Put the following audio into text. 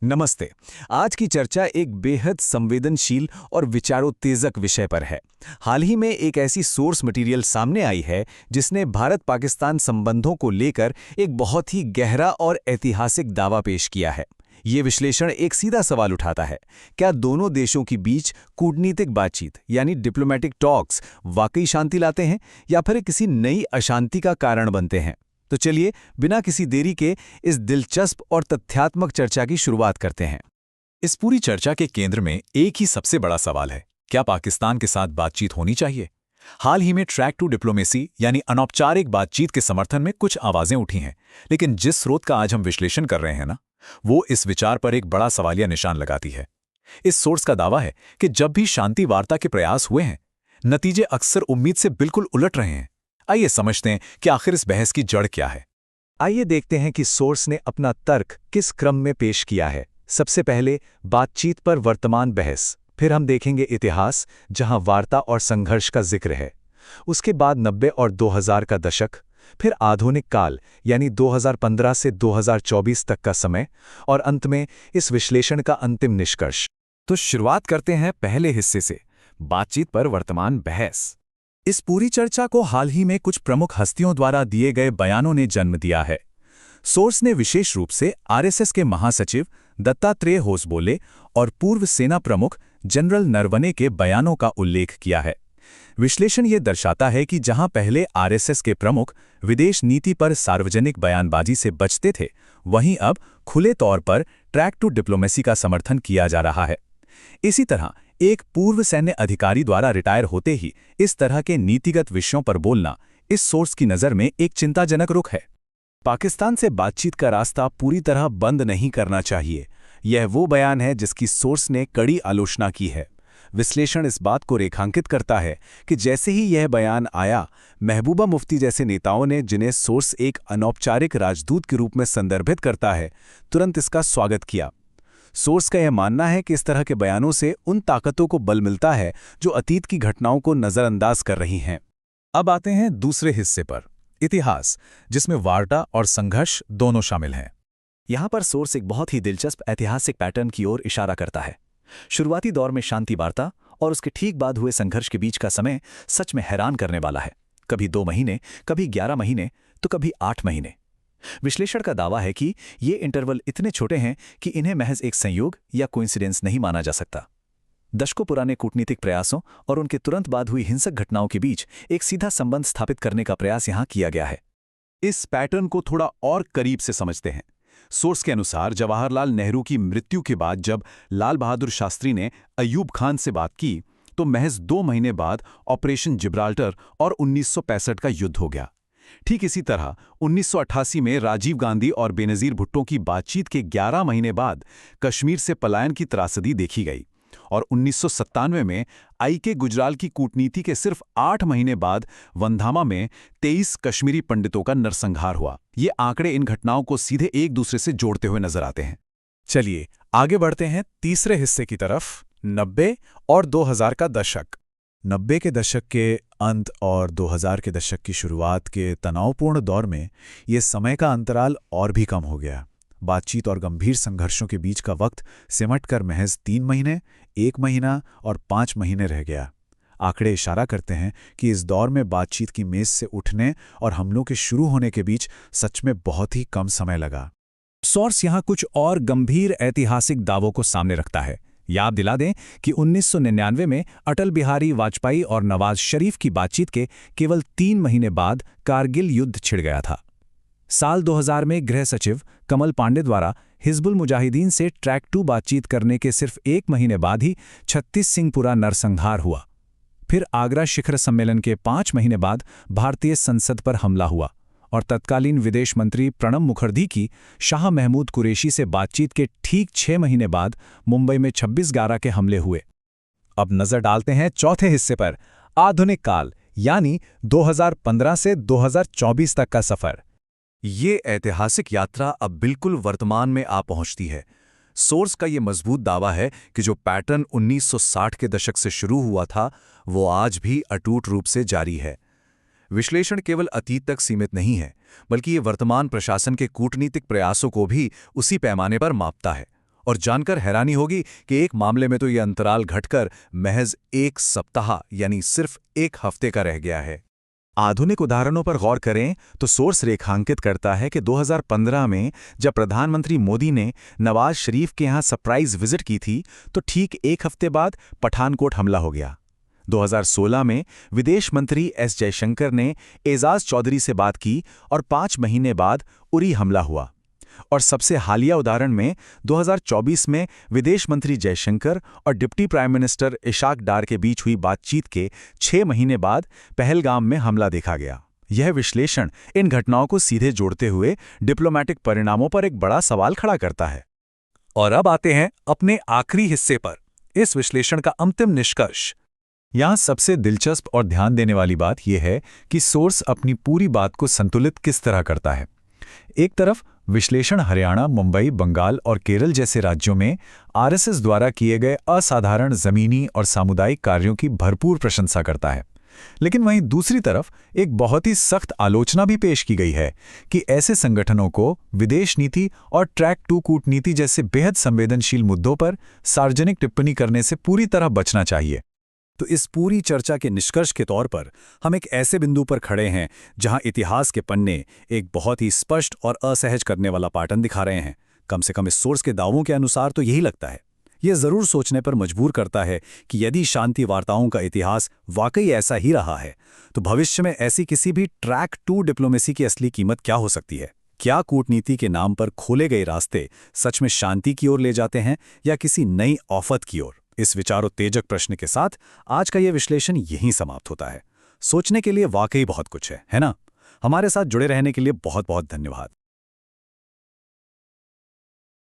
नमस्ते। आज की चर्चा एक बेहद संवेदनशील और विचारोत्तेजक विषय पर है। हाल ही में एक ऐसी सोर्स मटेरियल सामने आई है जिसने भारत-पाकिस्तान संबंधों को लेकर एक बहुत ही गहरा और ऐतिहासिक दावा पेश किया है। ये विश्लेषण एक सीधा सवाल उठाता है, क्या दोनों देशों के बीच कूटनीतिक बातचीत यानी डिप्लोमेटिक टॉक्स वाकई शांति लाते हैं या फिर किसी नई अशांति का कारण बनते हैं? तो चलिए बिना किसी देरी के इस दिलचस्प और तथ्यात्मक चर्चा की शुरुआत करते हैं। इस पूरी चर्चा के केंद्र में एक ही सबसे बड़ा सवाल है, क्या पाकिस्तान के साथ बातचीत होनी चाहिए? हाल ही में ट्रैक टू डिप्लोमेसी यानी अनौपचारिक बातचीत के समर्थन में कुछ आवाजें उठी हैं, लेकिन जिस स्रोत का आज हम विश्लेषण कर रहे हैं ना, वो इस विचार पर एक बड़ा सवालिया निशान लगाती है। इस सोर्स का दावा है कि जब भी शांति वार्ता के प्रयास हुए हैं, नतीजे अक्सर उम्मीद से बिल्कुल उलट रहे हैं। आइए समझते हैं कि आखिर इस बहस की जड़ क्या है। आइए देखते हैं कि सोर्स ने अपना तर्क किस क्रम में पेश किया है। सबसे पहले बातचीत पर वर्तमान बहस, फिर हम देखेंगे इतिहास जहां वार्ता और संघर्ष का जिक्र है। उसके बाद 90 और 2000 का दशक, फिर आधुनिक काल यानी 2015 से 2024 तक का समय, और अंत में इस विश्लेषण का अंतिम निष्कर्ष। तो शुरुआत करते हैं पहले हिस्से से, बातचीत पर वर्तमान बहस। इस पूरी चर्चा को हाल ही में कुछ प्रमुख हस्तियों द्वारा दिए गए बयानों ने जन्म दिया है। सोर्स ने विशेष रूप से आरएसएस के महासचिव दत्तात्रेय होसबोले और पूर्व सेना प्रमुख जनरल नरवणे के बयानों का उल्लेख किया है। विश्लेषण ये दर्शाता है कि जहां पहले आरएसएस के प्रमुख विदेश नीति पर सार्वजनिक बयानबाजी से बचते थे, वहीं अब खुले तौर पर ट्रैक टू डिप्लोमेसी का समर्थन किया जा रहा है। इसी तरह एक पूर्व सैन्य अधिकारी द्वारा रिटायर होते ही इस तरह के नीतिगत विषयों पर बोलना इस सोर्स की नज़र में एक चिंताजनक रुख है। पाकिस्तान से बातचीत का रास्ता पूरी तरह बंद नहीं करना चाहिए, यह वो बयान है जिसकी सोर्स ने कड़ी आलोचना की है। विश्लेषण इस बात को रेखांकित करता है कि जैसे ही यह बयान आया, महबूबा मुफ्ती जैसे नेताओं ने, जिन्हें सोर्स एक अनौपचारिक राजदूत के रूप में संदर्भित करता है, तुरंत इसका स्वागत किया। सोर्स का यह मानना है कि इस तरह के बयानों से उन ताकतों को बल मिलता है जो अतीत की घटनाओं को नज़रअंदाज कर रही हैं। अब आते हैं दूसरे हिस्से पर, इतिहास, जिसमें वार्ता और संघर्ष दोनों शामिल हैं। यहाँ पर सोर्स एक बहुत ही दिलचस्प ऐतिहासिक पैटर्न की ओर इशारा करता है। शुरुआती दौर में शांति वार्ता और उसके ठीक बाद हुए संघर्ष के बीच का समय सच में हैरान करने वाला है। कभी 2 महीने, कभी 11 महीने, तो कभी 8 महीने। विश्लेषण का दावा है कि ये इंटरवल इतने छोटे हैं कि इन्हें महज एक संयोग या कोइंसिडेंस नहीं माना जा सकता। दशकों पुराने कूटनीतिक प्रयासों और उनके तुरंत बाद हुई हिंसक घटनाओं के बीच एक सीधा संबंध स्थापित करने का प्रयास यहाँ किया गया है। इस पैटर्न को थोड़ा और करीब से समझते हैं। सोर्स के अनुसार जवाहरलाल नेहरू की मृत्यु के बाद जब लाल बहादुर शास्त्री ने अयूब खान से बात की, तो महज 2 महीने बाद ऑपरेशन जिब्राल्टर और 1965 का युद्ध हो गया। ठीक इसी तरह 1988 में राजीव गांधी और बेनज़ीर भुट्टो की बातचीत के 11 महीने बाद कश्मीर से पलायन की त्रासदी देखी गई, और 1997 में आई.के. गुजराल की कूटनीति के सिर्फ 8 महीने बाद वंधामा में 23 कश्मीरी पंडितों का नरसंहार हुआ। ये आंकड़े इन घटनाओं को सीधे एक दूसरे से जोड़ते हुए नजर आते हैं। चलिए आगे बढ़ते हैं तीसरे हिस्से की तरफ, 90 और 2000 का दशक। 90 के दशक के अंत और 2000 के दशक की शुरुआत के तनावपूर्ण दौर में ये समय का अंतराल और भी कम हो गया। बातचीत और गंभीर संघर्षों के बीच का वक्त सिमटकर महज 3 महीने, 1 महीना और 5 महीने रह गया। आंकड़े इशारा करते हैं कि इस दौर में बातचीत की मेज से उठने और हमलों के शुरू होने के बीच सच में बहुत ही कम समय लगा। सोर्स यहाँ कुछ और गंभीर ऐतिहासिक दावों को सामने रखता है। याद दिला दें कि 1999 में अटल बिहारी वाजपेयी और नवाज शरीफ की बातचीत के केवल 3 महीने बाद कारगिल युद्ध छिड़ गया था। साल 2000 में गृह सचिव कमल पांडे द्वारा हिजबुल मुजाहिदीन से ट्रैक टू बातचीत करने के सिर्फ 1 महीने बाद ही 36 सिंहपुरा नरसंहार हुआ। फिर आगरा शिखर सम्मेलन के 5 महीने बाद भारतीय संसद पर हमला हुआ, और तत्कालीन विदेश मंत्री प्रणब मुखर्जी की शाह महमूद कुरैशी से बातचीत के ठीक 6 महीने बाद मुंबई में 26/11 के हमले हुए। अब नजर डालते हैं चौथे हिस्से पर, आधुनिक काल यानी 2015 से 2024 तक का सफर। ये ऐतिहासिक यात्रा अब बिल्कुल वर्तमान में आ पहुंचती है। सोर्स का ये मजबूत दावा है कि जो पैटर्न 1960 के दशक से शुरू हुआ था, वो आज भी अटूट रूप से जारी है। विश्लेषण केवल अतीत तक सीमित नहीं है, बल्कि ये वर्तमान प्रशासन के कूटनीतिक प्रयासों को भी उसी पैमाने पर मापता है। और जानकर हैरानी होगी कि एक मामले में तो ये अंतराल घटकर महज 1 सप्ताह यानी सिर्फ 1 हफ्ते का रह गया है। आधुनिक उदाहरणों पर गौर करें तो सोर्स रेखांकित करता है कि 2015 में जब प्रधानमंत्री मोदी ने नवाज शरीफ के यहाँ सरप्राइज विजिट की थी तो ठीक 1 हफ्ते बाद पठानकोट हमला हो गया। 2016 में विदेश मंत्री एस जयशंकर ने एजाज चौधरी से बात की और 5 महीने बाद उरी हमला हुआ। और सबसे हालिया उदाहरण में 2024 में विदेश मंत्री जयशंकर और डिप्टी प्राइम मिनिस्टर इशाक डार के बीच हुई बातचीत के 6 महीने बाद पहलगाम में हमला देखा गया। यह विश्लेषण इन घटनाओं को सीधे जोड़ते हुए डिप्लोमैटिक परिणामों पर एक बड़ा सवाल खड़ा करता है। और अब आते हैं अपने आखिरी हिस्से पर, इस विश्लेषण का अंतिम निष्कर्ष। यहाँ सबसे दिलचस्प और ध्यान देने वाली बात यह है कि सोर्स अपनी पूरी बात को संतुलित किस तरह करता है। एक तरफ विश्लेषण हरियाणा, मुंबई, बंगाल और केरल जैसे राज्यों में आरएसएस द्वारा किए गए असाधारण जमीनी और सामुदायिक कार्यों की भरपूर प्रशंसा करता है, लेकिन वहीं दूसरी तरफ एक बहुत ही सख्त आलोचना भी पेश की गई है कि ऐसे संगठनों को विदेश नीति और ट्रैक 2 कूटनीति जैसे बेहद संवेदनशील मुद्दों पर सार्वजनिक टिप्पणी करने से पूरी तरह बचना चाहिए। तो इस पूरी चर्चा के निष्कर्ष के तौर पर हम एक ऐसे बिंदु पर खड़े हैं जहां इतिहास के पन्ने एक बहुत ही स्पष्ट और असहज करने वाला पैटर्न दिखा रहे हैं। कम से कम इस सोर्स के दावों के अनुसार तो यही लगता है। यह जरूर सोचने पर मजबूर करता है कि यदि शांति वार्ताओं का इतिहास वाकई ऐसा ही रहा है तो भविष्य में ऐसी किसी भी ट्रैक 2 डिप्लोमेसी की असली कीमत क्या हो सकती है। क्या कूटनीति के नाम पर खोले गए रास्ते सच में शांति की ओर ले जाते हैं या किसी नई आफत की ओर। इस विचारोत्तेजक प्रश्न के साथ आज का यह विश्लेषण यहीं समाप्त होता है। सोचने के लिए वाकई बहुत कुछ है ना? हमारे साथ जुड़े रहने के लिए बहुत बहुत धन्यवाद।